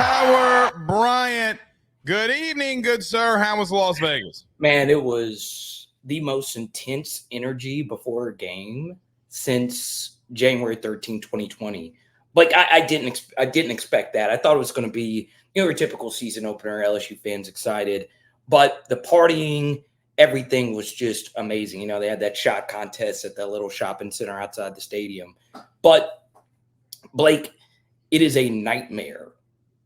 Carter Bryant. Good evening, good sir. How was Las Vegas? Man, it was the most intense energy before a game since January 13, 2020. Like I didn't expect that. I thought it was going to be, your typical season opener, LSU fans excited, but the partying, everything was just amazing. They had that shot contest at the little shopping center outside the stadium. But Blake, it is a nightmare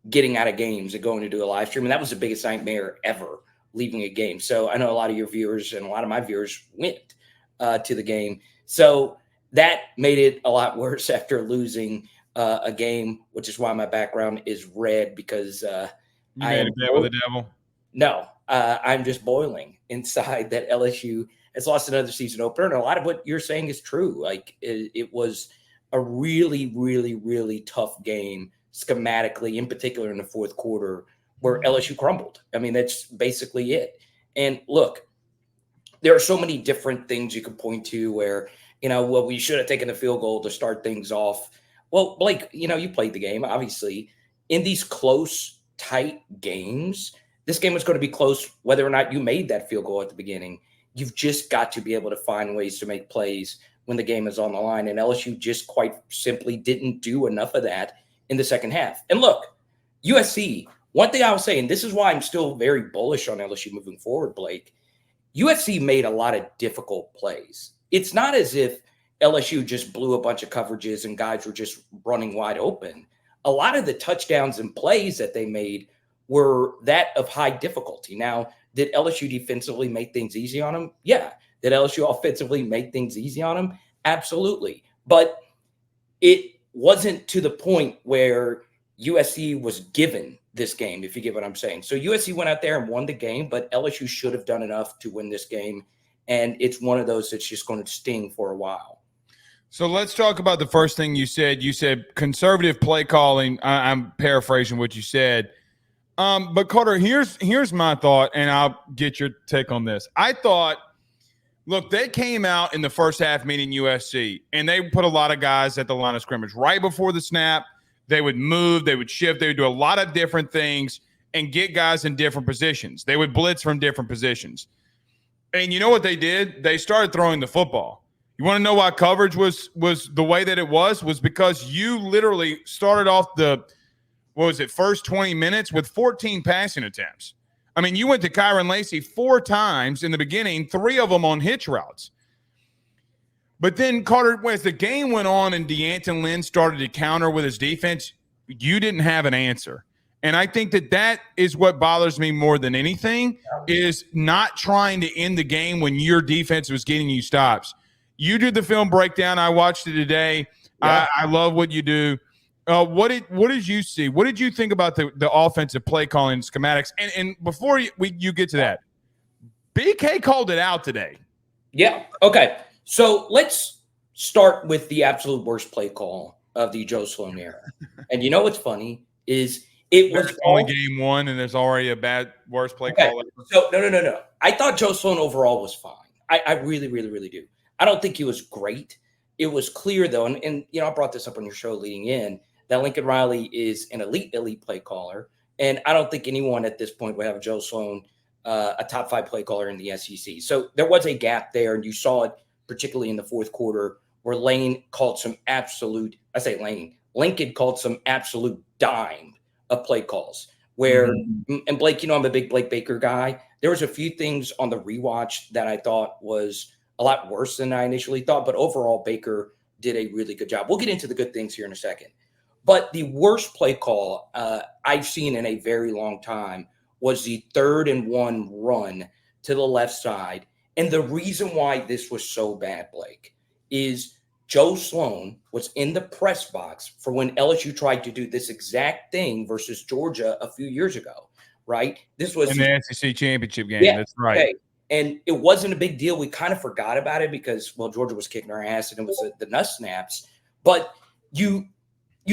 getting out of games and going to do a live stream. And that was the biggest nightmare ever, leaving a game. So I know a lot of your viewers and a lot of my viewers went to the game. So that made it a lot worse after losing a game, which is why my background is red, because you made a bet with the devil. No, I'm just boiling inside that LSU has lost another season opener. And a lot of what you're saying is true. Like it was a really, really, really tough game schematically, in particular in the fourth quarter, where LSU crumbled. I mean, that's basically it. And look, there are so many different things you could point to where, well, we should have taken the field goal to start things off. Well, Blake, you played the game, obviously. In these close, tight games, this game was going to be close whether or not you made that field goal at the beginning. You've just got to be able to find ways to make plays when the game is on the line. And LSU just quite simply didn't do enough of that in the second half. And look, USC, one thing I was saying, this is why I'm still very bullish on LSU moving forward, Blake. USC made a lot of difficult plays. It's not as if LSU just blew a bunch of coverages and guys were just running wide open. A lot of the touchdowns and plays that they made were that of high difficulty. Now, did LSU defensively make things easy on them? Yeah. Did LSU offensively make things easy on them? Absolutely. But it wasn't to the point where USC was given this game, if you get what I'm saying. So USC went out there and won the game, but LSU should have done enough to win this game. And it's one of those that's just going to sting for a while. So let's talk about the first thing you said. You said conservative play calling. I'm paraphrasing what you said. But Carter, here's my thought, and I'll get your take on this. I thought, look, they came out in the first half meeting USC, and they put a lot of guys at the line of scrimmage. Right before the snap, they would move, they would shift, they would do a lot of different things and get guys in different positions. They would blitz from different positions. And you know what they did? They started throwing the football. You want to know why coverage was the way that it was because you literally started off first 20 minutes with 14 passing attempts. I mean, you went to Kyren Lacy 4 times in the beginning, 3 of them on hitch routes. But then, Carter, as the game went on and D'Anton Lynn started to counter with his defense, you didn't have an answer. And I think that is what bothers me more than anything, is not trying to end the game when your defense was getting you stops. You did the film breakdown. I watched it today. Yeah. I love what you do. What did you see? What did you think about the offensive play calling schematics? And before you get to that, BK called it out today. Yeah. Okay. So let's start with the absolute worst play call of the Joe Sloan era. And you know what's funny is it was only game 1, and there's already a worst play call. So no. I thought Joe Sloan overall was fine. I really, really, really do. I don't think he was great. It was clear though, and I brought this up on your show leading in, that Lincoln Riley is an elite play caller. And I don't think anyone at this point would have Joe Sloan a top 5 play caller in the SEC. So there was a gap there, and you saw it particularly in the fourth quarter where Lincoln called some absolute dime of play calls where, and Blake, I'm a big Blake Baker guy. There was a few things on the rewatch that I thought was a lot worse than I initially thought, but overall Baker did a really good job. We'll get into the good things here in a second. But the worst play call I've seen in a very long time was the 3rd and 1 run to the left side. And the reason why this was so bad, Blake, is Joe Sloan was in the press box for when LSU tried to do this exact thing versus Georgia a few years ago, right? This was in the SEC championship game. Yeah, that's right. Okay. And it wasn't a big deal. We kind of forgot about it because, Georgia was kicking our ass and it was the nuss snaps. But you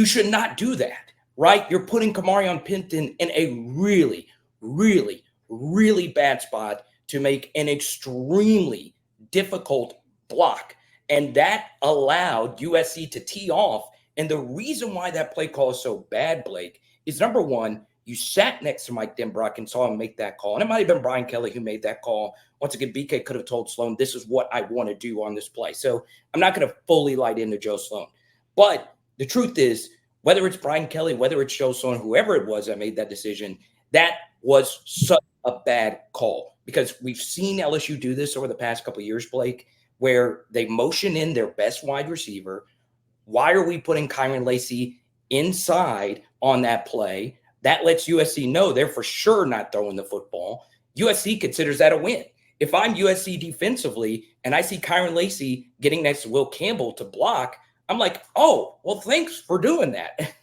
should not do that, right? You're putting Kamarion Pinton in a really, really, really bad spot to make an extremely difficult block. And that allowed USC to tee off. And the reason why that play call is so bad, Blake, is, number one, you sat next to Mike Denbrock and saw him make that call. And it might have been Brian Kelly who made that call. Once again, BK could have told Sloan, this is what I want to do on this play. So I'm not going to fully light into Joe Sloan. But the truth is, whether it's Brian Kelly, whether it's Joe Sloan, whoever it was that made that decision, that was such a bad call. Because we've seen LSU do this over the past couple of years, Blake, where they motion in their best wide receiver. Why are we putting Kyren Lacy inside on that play? That lets USC know they're for sure not throwing the football. USC considers that a win. If I'm USC defensively and I see Kyren Lacy getting next to Will Campbell to block, I'm like, oh, well, thanks for doing that.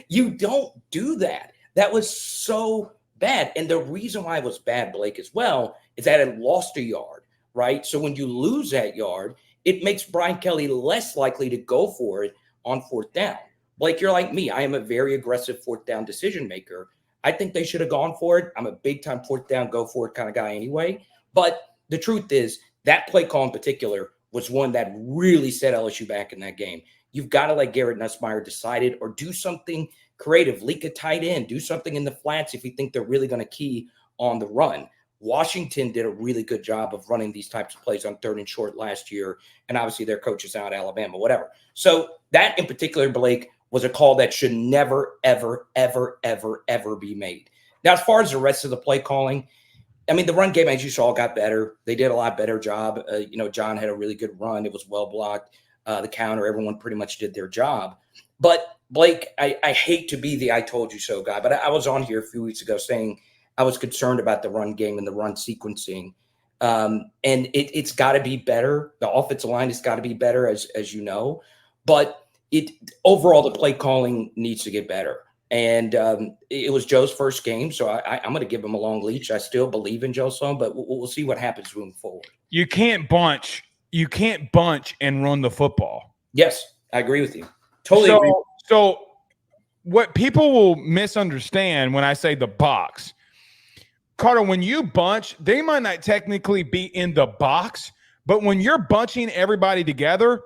You don't do that. That was so bad. And the reason why it was bad, Blake, as well, is that it lost a yard, right? So when you lose that yard, it makes Brian Kelly less likely to go for it on fourth down. Blake, you're like me. I am a very aggressive fourth down decision maker. I think they should have gone for it. I'm a big time fourth down, go for it kind of guy anyway. But the truth is that play call in particular was one that really set LSU back in that game. You've got to let Garrett Nussmeier decide it or do something creative, leak a tight end, do something in the flats if you think they're really going to key on the run. Washington did a really good job of running these types of plays on third and short last year. And obviously their coach is out, Alabama, whatever. So that in particular, Blake, was a call that should never, ever, ever, ever, ever be made. Now, as far as the rest of the play calling, I mean, the run game, as you saw, got better. They did a lot better job. John had a really good run. It was well blocked. The counter, everyone pretty much did their job. But, Blake, I hate to be the I told you so guy, but I was on here a few weeks ago saying I was concerned about the run game and the run sequencing. And it's got to be better. The offensive line has got to be better, as you know. But overall, the play calling needs to get better. And it was Joe's first game, so I'm going to give him a long leash. I still believe in Joe Sloan, but we'll see what happens moving forward. You can't bunch and run the football. Yes, I agree with you. Totally agree. So what people will misunderstand when I say the box, Carter, when you bunch, they might not technically be in the box, but when you're bunching everybody together,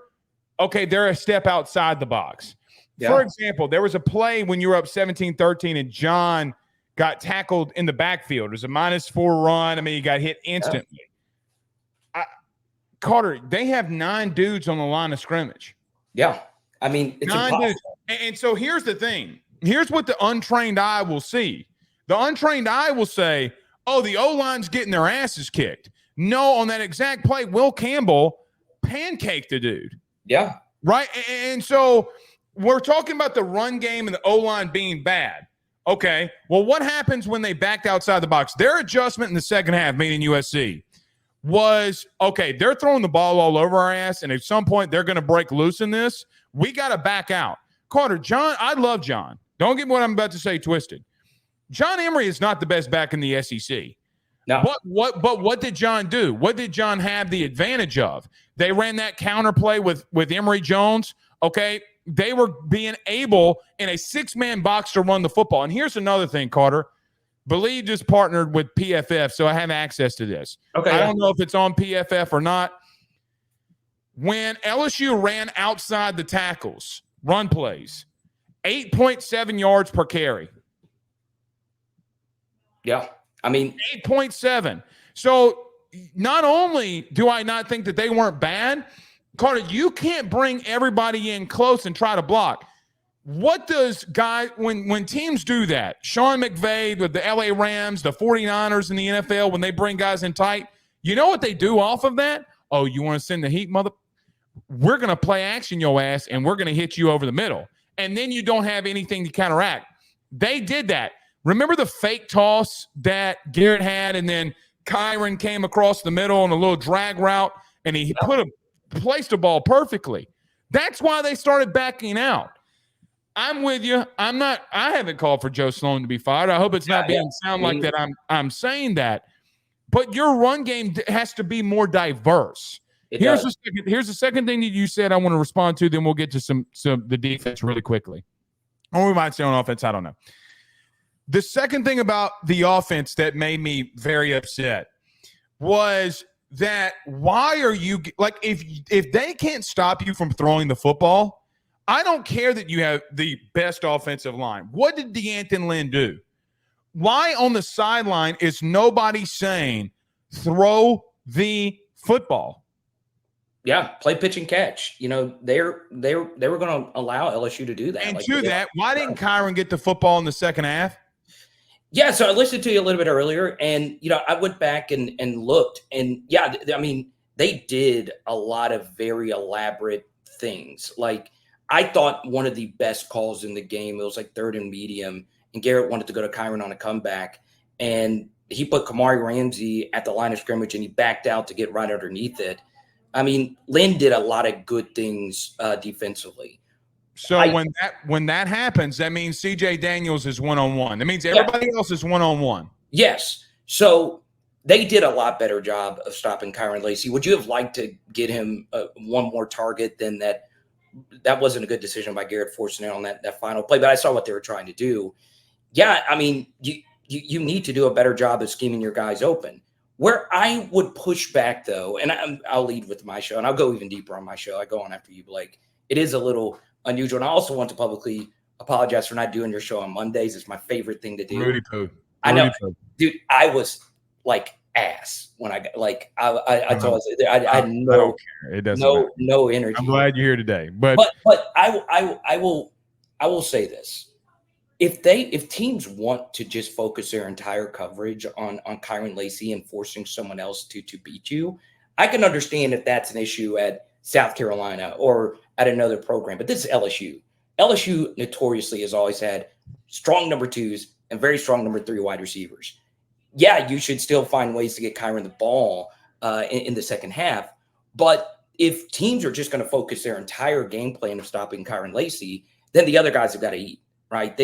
okay, they're a step outside the box. Yeah. For example, there was a play when you were up 17-13 and John got tackled in the backfield. It was a -4 run. I mean, he got hit instantly. Yeah. Carter, they have 9 dudes on the line of scrimmage. Yeah. I mean, it's 9 impossible. Dudes. And so here's the thing. Here's what the untrained eye will see. The untrained eye will say, oh, the O-line's getting their asses kicked. No, on that exact play, Will Campbell pancaked the dude. Yeah. Right. And so we're talking about the run game and the O-line being bad. Okay. Well, what happens when they backed outside the box? Their adjustment in the second half, meaning USC, was, okay, they're throwing the ball all over our ass, and at some point they're going to break loose in this. We got to back out. Carter, John, I love John. Don't get what I'm about to say twisted. John Emery is not the best back in the SEC. No. But what did John do? What did John have the advantage of? They ran that counter play with Emory Jones. Okay. They were being able in a 6-man box to run the football. And here's another thing, Carter. Believe just partnered with PFF, so I have access to this. Okay. I don't know if it's on PFF or not. When LSU ran outside the tackles, run plays, 8.7 yards per carry. Yeah. I mean, 8.7. So not only do I not think that they weren't bad, Carter, you can't bring everybody in close and try to block. What does when teams do that, Sean McVay with the LA Rams, the 49ers in the NFL, when they bring guys in tight, you know what they do off of that? Oh, you want to send the heat, mother? We're going to play action your ass, and we're going to hit you over the middle. And then you don't have anything to counteract. They did that. Remember the fake toss that Garrett had, and then Kyren came across the middle on a little drag route, and he placed the ball perfectly. That's why they started backing out. I'm with you. I haven't called for Joe Sloan to be fired. I hope it's not sound like that I'm saying that. But your run game has to be more diverse. Here's the second thing that you said I want to respond to, then we'll get to the defense really quickly. Or we might say on offense, I don't know. The second thing about the offense that made me very upset was that why are you – like if they can't stop you from throwing the football, I don't care that you have the best offensive line. What did D'Anton Lynn do? Why on the sideline is nobody saying throw the football? Yeah, play pitch and catch. You know, they were going to allow LSU to do that. And to that, why didn't Kyren get the football in the second half? Yeah, so I listened to you a little bit earlier, and I went back and looked, and yeah, I mean, they did a lot of very elaborate things. Like, I thought one of the best calls in the game, it was like 3rd and medium, and Garrett wanted to go to Kyren on a comeback, and he put Kamari Ramsey at the line of scrimmage, and he backed out to get right underneath it. I mean, Lynn did a lot of good things defensively. So when that happens, that means C.J. Daniels is one-on-one. That means everybody else is one-on-one. Yes. So they did a lot better job of stopping Kyren Lacy. Would you have liked to get him one more target than that? That wasn't a good decision by Garrett forcing it on that final play, but I saw what they were trying to do. Yeah, I mean, you need to do a better job of scheming your guys open. Where I would push back, though, and I'll lead with my show, and I'll go even deeper on my show. I go on after you, Blake. It is a little unusual, and I also want to publicly apologize for not doing your show on Mondays. It's my favorite thing to do. Rudy poo. I know, dude. I was like ass when I got I told us I had no energy. I'm glad you're here today, but I will say this: if teams want to just focus their entire coverage on Kyren Lacy and forcing someone else to beat you, I can understand if that's an issue at South Carolina or at another program. But this is LSU. LSU notoriously has always had strong number 2s and very strong number 3 wide receivers. Yeah, you should still find ways to get Kyren the ball in the second half. But if teams are just going to focus their entire game plan of stopping Kyren Lacy, then the other guys have got to eat, right?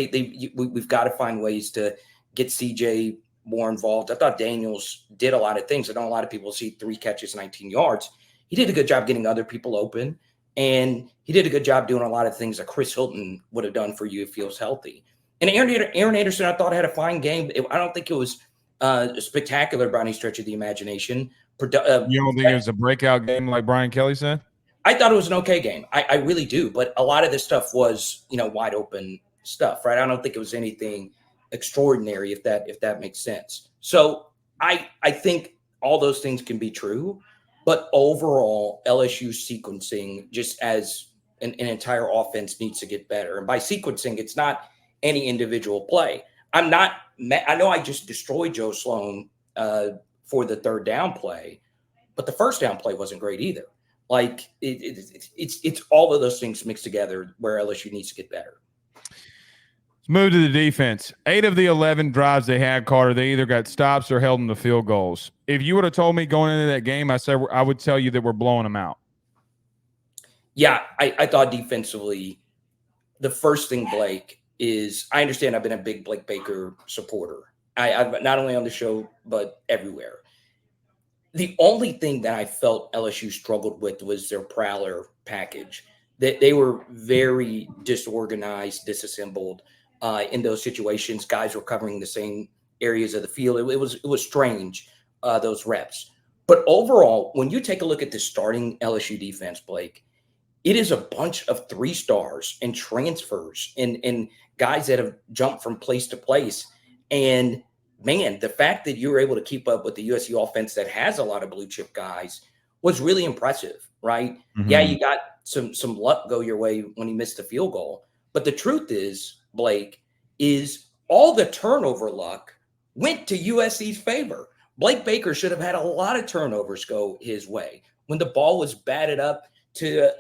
We've got to find ways to get CJ more involved. I thought Daniels did a lot of things. I know a lot of people see 3 catches, 19 yards. He did a good job getting other people open, and he did a good job doing a lot of things that Chris Hilton would have done for you if he was healthy. And Aaron Anderson, I thought, had a fine game. I don't think it was spectacular by any stretch of the imagination. You don't think it was a breakout game like Brian Kelly said? I thought it was an okay game. I really do. But a lot of this stuff was, wide open stuff, right? I don't think it was anything extraordinary, if that makes sense. So I think all those things can be true. But overall, LSU sequencing just as an entire offense needs to get better. And by sequencing, it's not any individual play. I know I just destroyed Joe Sloan for the 3rd down play, but the 1st down play wasn't great either. Like it's all of those things mixed together where LSU needs to get better. Let's move to the defense. 8 of the 11 drives they had, Carter, they either got stops or held them to field goals. If you would have told me going into that game, I would tell you that we're blowing them out. Yeah, I thought defensively, the first thing, Blake, is I understand I've been a big Blake Baker supporter. I've not only on the show, but everywhere. The only thing that I felt LSU struggled with was their prowler package. They were very disorganized, disassembled in those situations. Guys were covering the same areas of the field. It was strange, those reps. But overall, when you take a look at the starting LSU defense, Blake, it is a bunch of 3 stars and transfers and guys that have jumped from place to place. And man, the fact that you were able to keep up with the USC offense that has a lot of blue chip guys was really impressive, right? Mm-hmm. Yeah, you got some luck go your way when he missed the field goal. But the truth is, Blake, is all the turnover luck went to USC's favor. Blake Baker should have had a lot of turnovers go his way when the ball was batted up to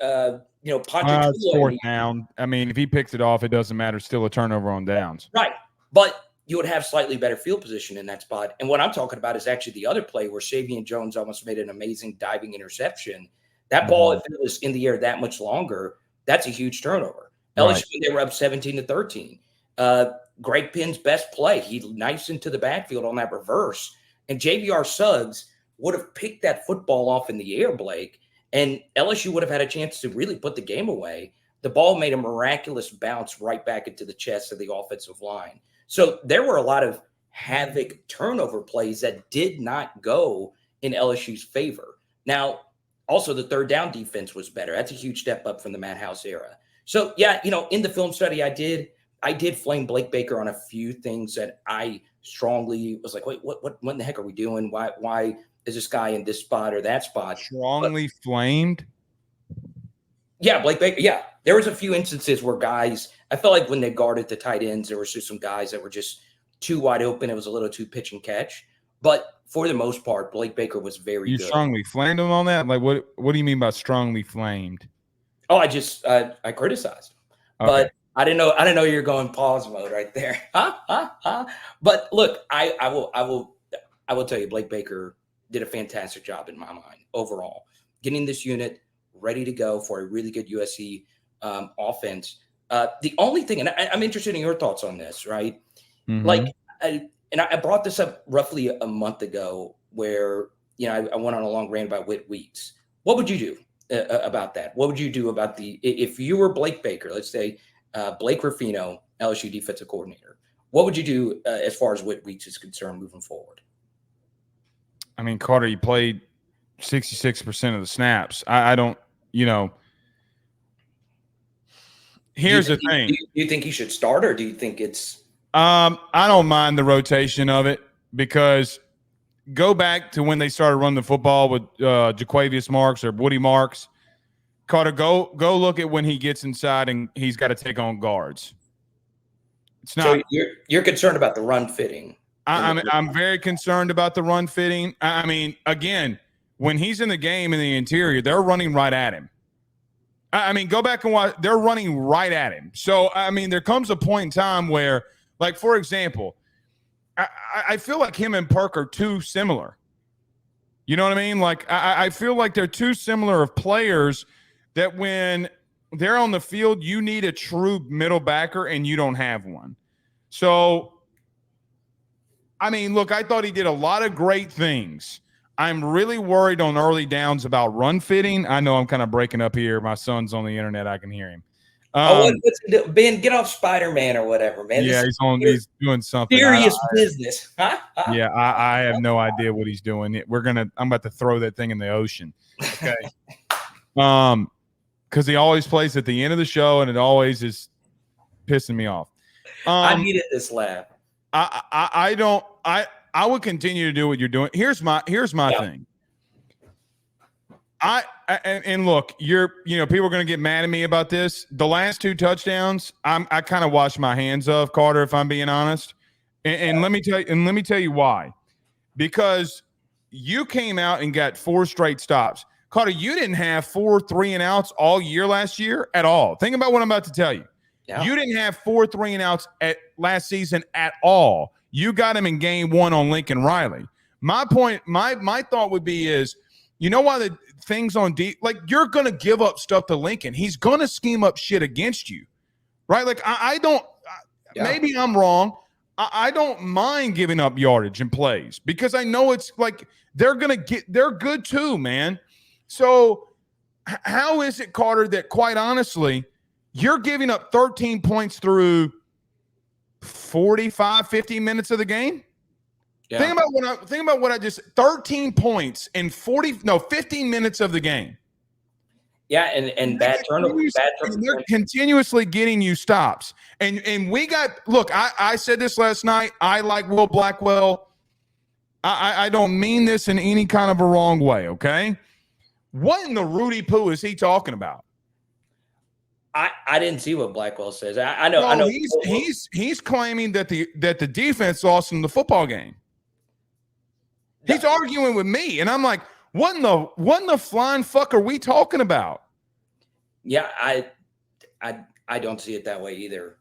Ponchatoula. 4th down. I mean, if he picks it off, it doesn't matter. Still a turnover on downs. Right. But you would have slightly better field position in that spot. And what I'm talking about is actually the other play where Savion Jones almost made an amazing diving interception. That ball, if it was in the air that much longer, that's a huge turnover. Right. LSU, they were up 17-13. Greg Pinn's best play, he knifes into the backfield on that reverse. And JVR Suggs would have picked that football off in the air, Blake, and LSU would have had a chance to really put the game away. The ball made a miraculous bounce right back into the chest of the offensive line. So there were a lot of havoc turnover plays that did not go in LSU's favor. Now, also the 3rd down defense was better. That's a huge step up from the Matt House era. So yeah, in the film study I did flame Blake Baker on a few things that I strongly was like, wait, what in the heck are we doing? Why is this guy in this spot or that spot? Strongly flamed. Yeah, Blake Baker. Yeah, there was a few instances where guys, I felt like when they guarded the tight ends, there was just some guys that were just too wide open. It was a little too pitch and catch. But for the most part, Blake Baker was very You good. strongly flamed him on that? Like, what do you mean by strongly flamed? Oh, I criticized him. Okay. But I didn't know you're going pause mode right there. But look, I will tell you, Blake Baker did a fantastic job in my mind overall, getting this unit ready to go for a really good USC offense. The only thing, and I'm interested in your thoughts on this, right? Mm-hmm. Like, I brought this up roughly a month ago, where I went on a long rant about Whit Weeks. What would you do about that? What would you do about if you were Blake Baker, let's say Blake Ruffino, LSU defensive coordinator? What would you do as far as Whit Weeks is concerned moving forward? I mean, Carter, you played 66% of the snaps. I don't, Here's the thing. Do you think he should start, or do you think it's? I don't mind the rotation of it, because go back to when they started running the football with Jaquavius Marks or Woody Marks. Carter, go look at when he gets inside and he's got to take on guards. It's not. So you're concerned about the run fitting. I'm very concerned about the run fitting. I mean, again, when he's in the game in the interior, they're running right at him. I mean, go back and watch. They're running right at him. So, I mean, there comes a point in time where, like, for example, I feel like him and Perk are too similar. You know what I mean? Like, I feel like they're too similar of players that when they're on the field, you need a true middle backer, and you don't have one. So, I mean, look, I thought he did a lot of great things. I'm really worried on early downs about run fitting. I know I'm kind of breaking up here. My son's on the internet. I can hear him. What's he do? Ben, get off Spider-Man or whatever, man. Yeah, he's doing something. Serious business. Yeah, I have no idea what he's doing. I'm about to throw that thing in the ocean. Okay. Because he always plays at the end of the show, and it always is pissing me off. I needed this laugh. I would continue to do what you're doing. Here's my thing. And look, people are going to get mad at me about this. The last two touchdowns, I kind of washed my hands of, Carter, if I'm being honest. And let me tell you why. Because you came out and got 4 straight stops. Carter, you didn't have 4 3-and-outs all year last year at all. Think about what I'm about to tell you. Yeah. You didn't have 4 3-and-outs at last season at all. You got him in game 1 on Lincoln Riley. My point, my thought would be is, you know why the things on deep, like, you're going to give up stuff to Lincoln. He's going to scheme up shit against you, right? Like, I don't, maybe I'm wrong. I don't mind giving up yardage and plays, because I know it's like they're good too, man. So how is it, Carter, that quite honestly, you're giving up 13 points through 45, 50 minutes of the game? Yeah. Think about what I just 13 points in 15 minutes of the game. Yeah, and bad turnovers. They're continuously getting you stops. And we got, look, I said this last night. I like Will Blackwell. I don't mean this in any kind of a wrong way, okay? What in the Rudy Poo is he talking about? I didn't see what Blackwell says. I know. He's claiming that the defense lost him the football game. He's arguing with me, and I'm like, what in the flying fuck are we talking about? Yeah, I don't see it that way either.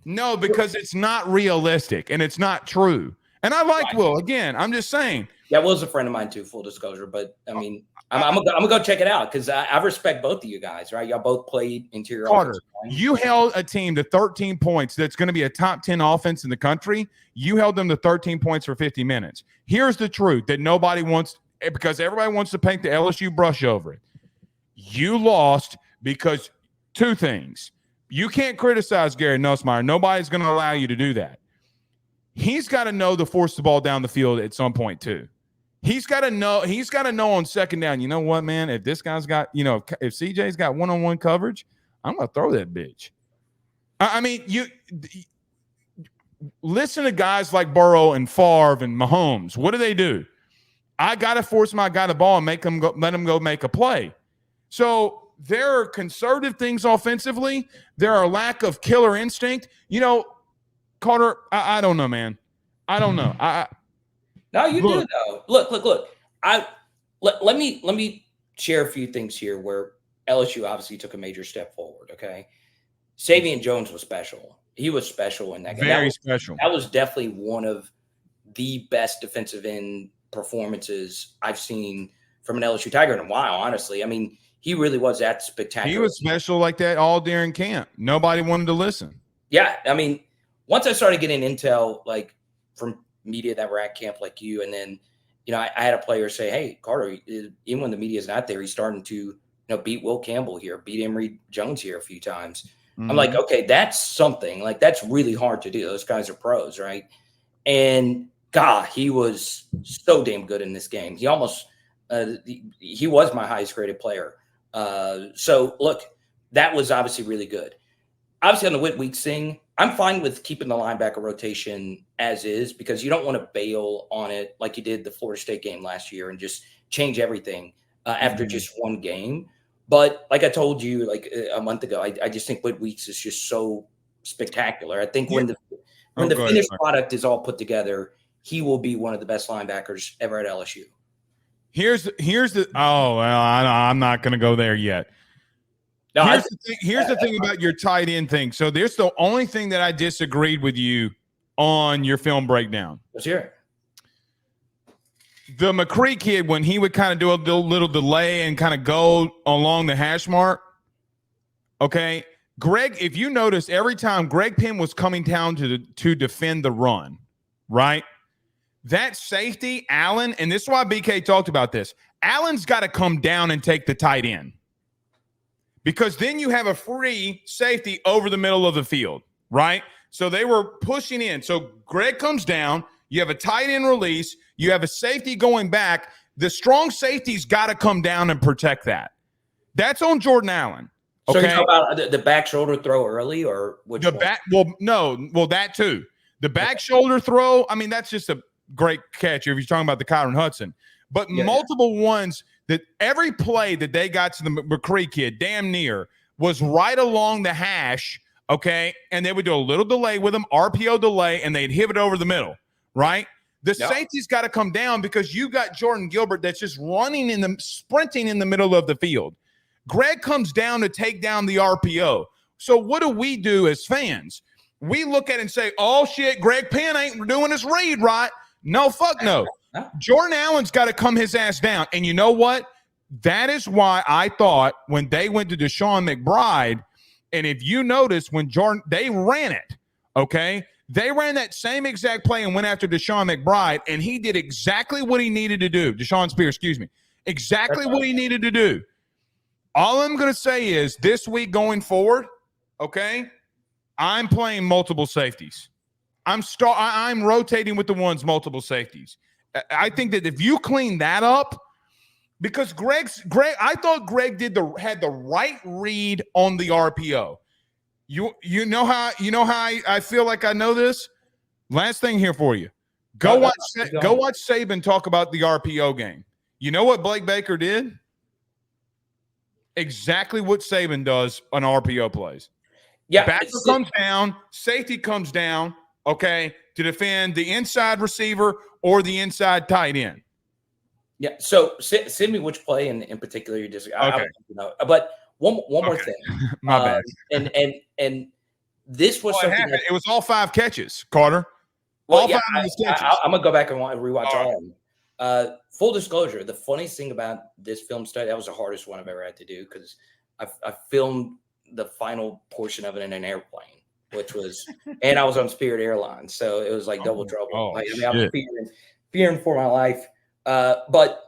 No, because it's not realistic and it's not true. And I like Will. Again, I'm just saying. Yeah, Will's a friend of mine too, full disclosure. But I mean, I'm gonna go check it out, because I respect both of you guys, right? Y'all both played interior. Carter, you held a team to 13 points that's going to be a top 10 offense in the country. You held them to 13 points for 50 minutes. Here's the truth that nobody wants, because everybody wants to paint the LSU brush over it. You lost because 2 things. You can't criticize Gary Nussmeier. Nobody's going to allow you to do that. He's got to know to force the ball down the field at some point too. He's got to know on second down, you know what, man, if this guy's got, if CJ's got one-on-one coverage, I'm going to throw that bitch. I mean, you listen to guys like Burrow and Favre and Mahomes. What do? I got to force my guy the ball and let him go make a play. So there are conservative things offensively. There are lack of killer instinct. Carter, I don't know, man. I don't know. No, you do though. Look. Let me share a few things here where LSU obviously took a major step forward. Okay, Savion Jones was special. He was special in that game. Very special. That was definitely one of the best defensive end performances I've seen from an LSU Tiger in a while. Honestly, I mean, he really was that spectacular. He was special like that all during camp. Nobody wanted to listen. Yeah, I mean, once I started getting intel like from media that were at camp like you, and then I had a player say, "Hey, Carter, even when the media is not there, he's starting to beat Will Campbell here, beat Emory Jones here a few times." Mm-hmm. I'm like, okay, that's something. Like that's really hard to do. Those guys are pros, right? And God, he was so damn good in this game. He almost he was my highest graded player. So look, that was obviously really good. Obviously on the Whit Weeks thing, I'm fine with keeping the linebacker rotation as is because you don't want to bail on it like you did the Florida State game last year and just change everything after just one game. But like I told you like a month ago, I just think Whit Weeks is just so spectacular. I think when the finished product is all put together, he will be one of the best linebackers ever at LSU. Here's the I'm not going to go there yet. No, here's the thing about your tight end thing. So there's the only thing that I disagreed with you on your film breakdown. Let's hear it. The McCree kid, when he would kind of do a little delay and kind of go along the hash mark, okay, Greg, if you notice, every time Greg Penn was coming down to defend the run, right, that safety, Allen, and this is why BK talked about this, Allen's got to come down and take the tight end because then you have a free safety over the middle of the field, right? So they were pushing in. So Greg comes down. You have a tight end release. You have a safety going back. The strong safety's got to come down and protect that. That's on Jordan Allen. Okay? So you're talking about the back shoulder throw early or which the back? Well, that too. The back shoulder throw, I mean, that's just a great catch if you're talking about the Kyren Hudson. But multiple ones that every play that they got to the McCree kid, damn near, was right along the hash, okay? And they would do a little delay with him, RPO delay, and they'd hit it over the middle, right? The safety's got to come down because you got Jordan Gilbert that's just sprinting in the middle of the field. Greg comes down to take down the RPO. So what do we do as fans? We look at it and say, oh, shit, Greg Penn ain't doing his read right. No, fuck no. Jordan Allen's got to come his ass down. And you know what? That is why I thought when they went to Deshaun McBride, and if you notice when they ran it, okay? They ran that same exact play and went after Deshaun McBride, and he did exactly what he needed to do. Deshaun Spears, excuse me. Exactly what he needed to do. All I'm going to say is this week going forward, okay, I'm playing multiple safeties. I'm rotating with the ones multiple safeties. I think that if you clean that up, because I thought Greg had the right read on the RPO. You know how I feel like I know this. Last thing here for you. Go watch Saban talk about the RPO game. You know what Blake Baker did? Exactly what Saban does on RPO plays. Yeah, backer comes down, safety comes down, okay, to defend the inside receiver or the inside tight end. Yeah. So send me which play in particular you disagree. Okay. But one more thing. My bad. And this was something it was all 5 catches, Carter. All 5 of those catches. I'm gonna go back and rewatch all of them. Full disclosure, the funniest thing about this film study, that was the hardest one I've ever had to do because I filmed the final portion of it in an airplane, which was, and I was on Spirit Airlines, so it was like double trouble. I was fearing for my life. But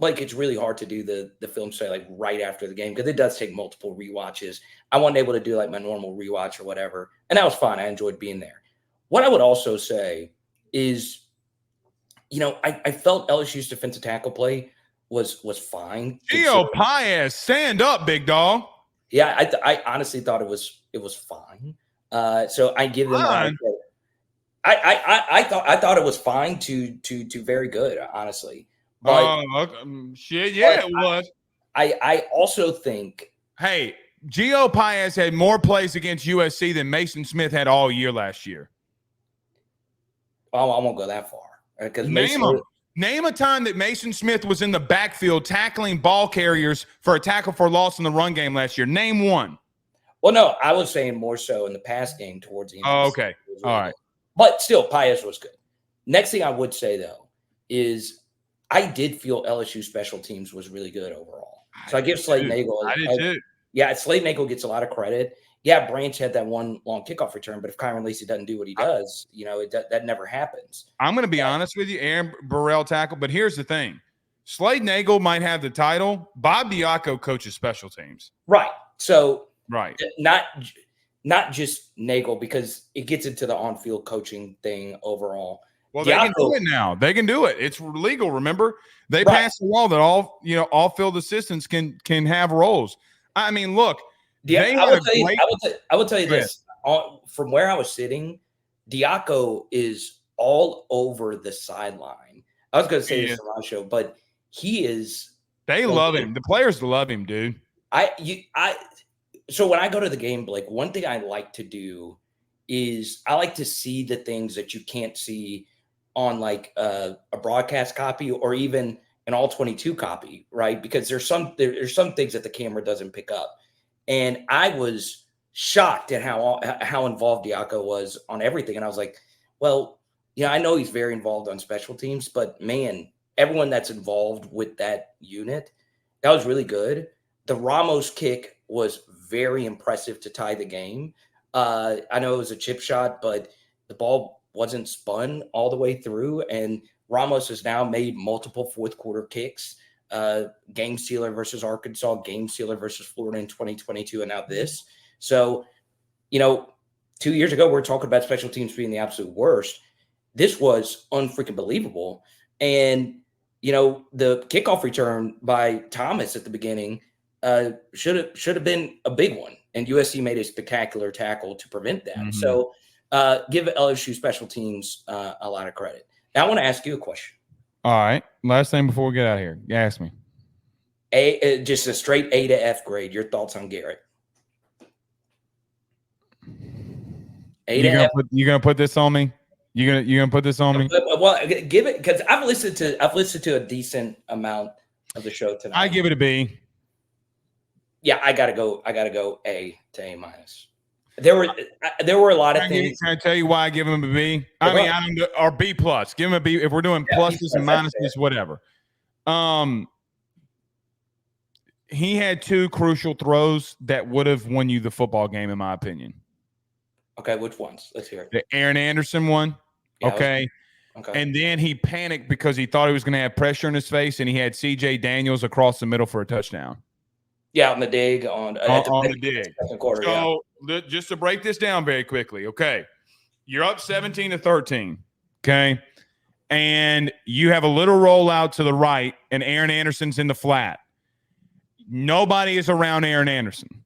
like it's really hard to do the film study like right after the game because it does take multiple rewatches. I wasn't able to do like my normal rewatch or whatever, and that was fine. I enjoyed being there. What I would also say is, I felt LSU's defensive tackle play was fine. Gio Paez, stand up, big dog. Yeah, I honestly thought it was fine. So I give them a lot of Fine. credit. I thought it was fine to very good, honestly. But Oh, okay. Shit. Yeah, it was. I also think Hey, Gio Paez had more plays against USC than Mason Smith had all year last year. I won't go that far because Name them. Name a time that Mason Smith was in the backfield tackling ball carriers for a tackle for loss in the run game last year. Name one. Well, no, I was saying more so in the pass game towards the end. Oh, Of the okay. season. All right. But still, Paez was good. Next thing I would say, though, is I did feel LSU special teams was really good overall. So I give Slade Nagel. I did too. Yeah, Slade Nagel gets a lot of credit. Yeah, Branch had that one long kickoff return, but if Kyren Lacy doesn't do what he does, that never happens. I'm going to be honest with you, Aaron Burrell tackle, but here's the thing. Slade Nagel might have the title. Bob Diaco coaches special teams. Right. So right. Not just Nagel, because it gets into the on-field coaching thing overall. Well, they can do it now. They can do it. It's legal. Remember, they passed a law that all field assistants can have roles. I mean, look, I will tell you this. From where I was sitting, Diaco is all over the sideline. I was going to say this on my show, but he is. They love him. The players love him, dude. So when I go to the game, Blake, one thing I like to do is I like to see the things that you can't see on like a broadcast copy or even an all 22 copy, right? Because there's some things that the camera doesn't pick up. And I was shocked at how involved Diaco was on everything. And I was like, well, I know he's very involved on special teams, but man, everyone that's involved with that unit, that was really good. The Ramos kick was very impressive to tie the game. I know it was a chip shot, but the ball wasn't spun all the way through. And Ramos has now made multiple fourth quarter kicks. Game sealer versus Arkansas, game sealer versus Florida in 2022, and now this. So, 2 years ago, we were talking about special teams being the absolute worst. This was unfreaking believable. And, the kickoff return by Thomas at the beginning should have been a big one. And USC made a spectacular tackle to prevent that. Mm-hmm. So give LSU special teams a lot of credit. Now, I want to ask you a question. All right. Last thing before we get out of here. Ask me. Just a straight A to F grade. Your thoughts on Garrett? You're gonna put this on me? You're gonna put this on me? Well, give it, because I've listened to a decent amount of the show tonight. I give it a B. Yeah, I gotta go A to A minus. There were a lot of things. Can I tell you why I give him a B? Or B plus. Give him a B if we're doing pluses and minuses, whatever. He had two crucial throws that would have won you the football game, in my opinion. Okay, which ones? Let's hear it. The Aaron Anderson one. Yeah, okay. And then he panicked because he thought he was going to have pressure in his face, and he had C.J. Daniels across the middle for a touchdown. Yeah, on the dig. On the dig. Second quarter, so just to break this down very quickly, okay, you're up 17-13, okay, and you have a little rollout to the right, and Aaron Anderson's in the flat. Nobody is around Aaron Anderson.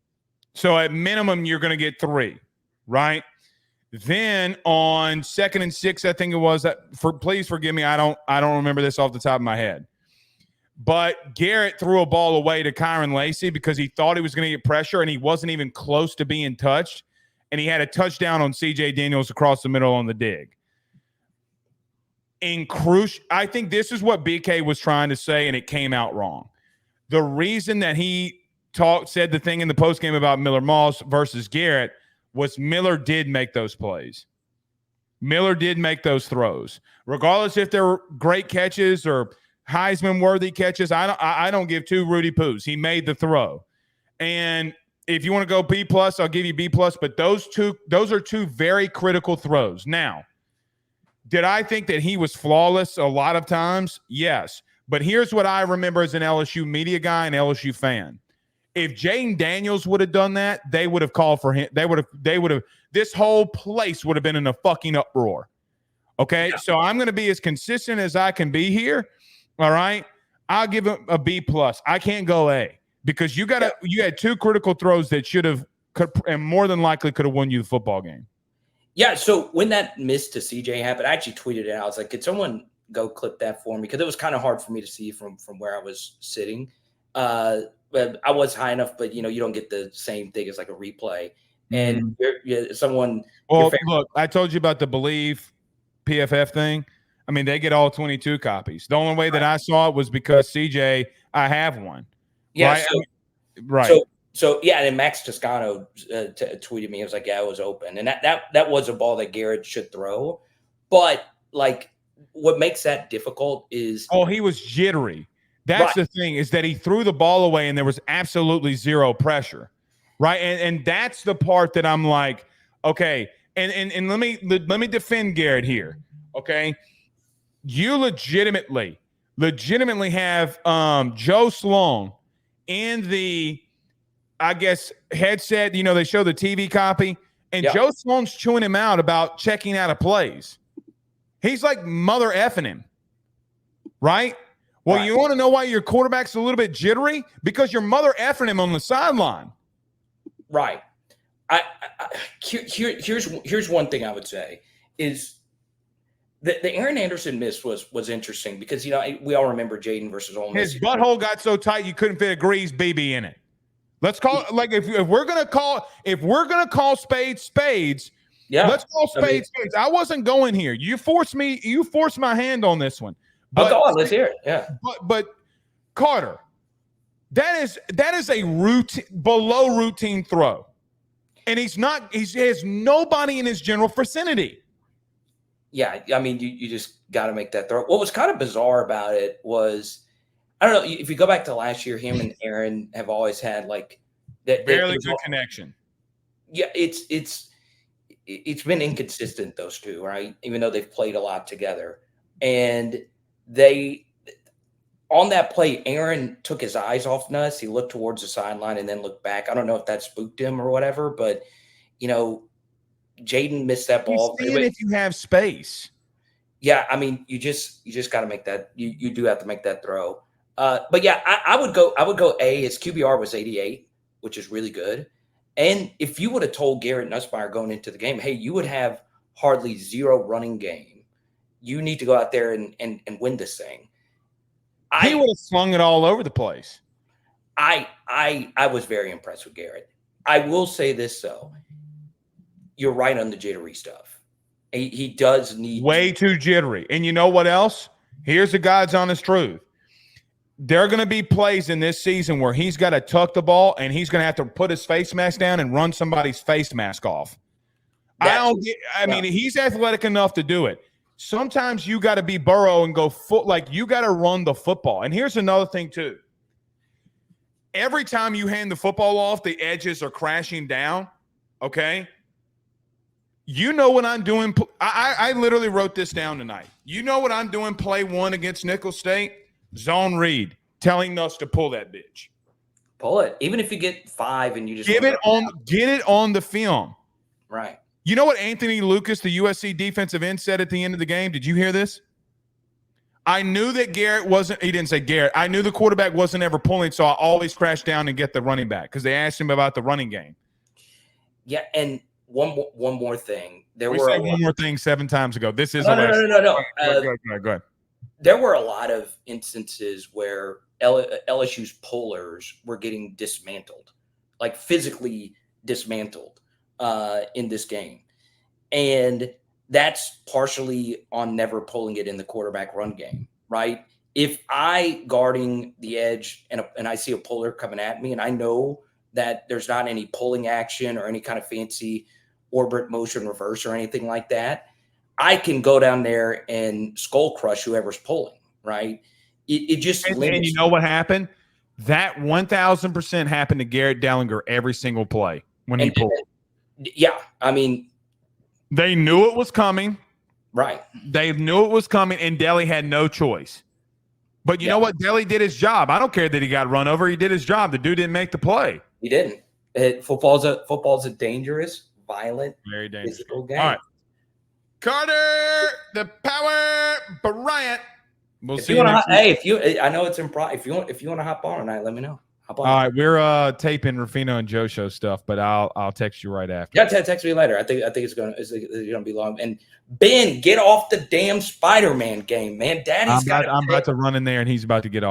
So at minimum, you're going to get 3, right? Then on 2nd and 6, I think it was, please forgive me, I don't remember this off the top of my head. But Garrett threw a ball away to Kyren Lacy because he thought he was going to get pressure, and he wasn't even close to being touched. And he had a touchdown on C.J. Daniels across the middle on the dig. I think this is what BK was trying to say, and it came out wrong. The reason that he said the thing in the postgame about Miller Moss versus Garrett was Miller did make those plays. Miller did make those throws. Regardless if they're great catches or Heisman-worthy catches, I don't give two Rudy Poos. He made the throw. And if you want to go B+, I'll give you B+, but those are two very critical throws. Now, did I think that he was flawless a lot of times? Yes. But here's what I remember as an LSU media guy and LSU fan. If Jaden Daniels would have done that, they would have called for him. They would have, this whole place would have been in a fucking uproar. Okay? Yeah. So I'm going to be as consistent as I can be here. All right? I'll give him a B+. I can't go A because you had two critical throws that and more than likely could have won you the football game. Yeah. So when that miss to CJ happened, I actually tweeted it out. I was like, could someone go clip that for me? Because it was kind of hard for me to see from where I was sitting. But I was high enough, but you don't get the same thing as like a replay. And someone. Well, look, I told you about the Believe PFF thing. I mean, they get all 22 copies. The only way that I saw it was because CJ, I have one. Yeah. Right. So yeah, and then Max Toscano tweeted me. He was like, "Yeah, it was open," and that was a ball that Garrett should throw. But like, what makes that difficult is he was jittery. That's the thing, is that he threw the ball away and there was absolutely zero pressure, right? And that's the part that I'm like, okay. And let me defend Garrett here, okay? You legitimately have Joe Sloan in the, I guess, headset. They show the TV copy, and Joe Sloan's chewing him out about checking out of plays. He's like mother effing him, right? Well, you want to know why your quarterback's a little bit jittery? Because your mother effing him on the sideline. Right. Here's one thing I would say is the Aaron Anderson miss was interesting because we all remember Jaden versus Ole Miss. His butthole got so tight you couldn't fit a greased BB in it. Let's call it, like, if we're gonna call spades. Yeah, let's call spades spades. I wasn't going here. You forced my hand on this one. But go on, let's hear it. Yeah. But Carter, that is a below routine throw. And he has nobody in his general vicinity. Yeah, I mean, you just got to make that throw. What was kind of bizarre about it was, I don't know, if you go back to last year, him and Aaron have always had like that barely good connection. Yeah, it's been inconsistent, those two, right? Even though they've played a lot together. And on that play, Aaron took his eyes off Nuss. He looked towards the sideline and then looked back. I don't know if that spooked him or whatever, but Jaden missed that ball. If you have space. Yeah, I mean, you just got to make that. You do have to make that throw. But yeah, I would go A. His QBR was 88, which is really good. And if you would have told Garrett Nussmeier going into the game, hey, you would have hardly zero running game. You need to go out there and win this thing. He would have slung it all over the place. I was very impressed with Garrett. I will say this though. You're right on the jittery stuff. He does need way too jittery. And you know what else? Here's the God's honest truth. There are going to be plays in this season where he's got to tuck the ball and he's going to have to put his face mask down and run somebody's face mask off. He's athletic enough to do it. Sometimes you got to be Burrow and go you got to run the football. And here's another thing too. Every time you hand the football off, the edges are crashing down. Okay. You know what I'm doing. I literally wrote this down tonight. You know what I'm doing play one against Nicholls State? Zone read, telling us to pull that bitch. Pull it. Even if you get 5 and you just get it on the film. Right. You know what Anthony Lucas, the USC defensive end, said at the end of the game? Did you hear this? I knew that Garrett wasn't – he didn't say Garrett. I knew the quarterback wasn't ever pulling, so I always crash down and get the running back because they asked him about the running game. Yeah, and one more thing. We said one more thing 7 times ago. This is no. Go ahead. There were a lot of instances where LSU's pullers were getting dismantled, like physically dismantled in this game. And that's partially on never pulling it in the quarterback run game, right? If I guarding the edge and I see a puller coming at me and I know that there's not any pulling action or any kind of fancy orbit motion reverse or anything like that, I can go down there and skull crush whoever's pulling, right? It just and you know what happened? That 1,000% happened to Garrett Dellinger every single play when he pulled. Yeah, I mean, they knew it was coming. Right. They knew it was coming, and Delly had no choice. But you know what? Delly did his job. I don't care that he got run over. He did his job. The dude didn't make the play. He didn't. Football's a dangerous, violent, very dangerous physical game. All right. Carter, the power Bryant. We'll see you next week. Hey, I know it's improv. If you want to hop on tonight, let me know. All right, we're taping Rufino and Joe show stuff, but I'll text you right after. Yeah, text me later. I think it's gonna be long. And Ben, get off the damn Spider-Man game, man. Daddy's got. I'm about to run in there, and he's about to get off.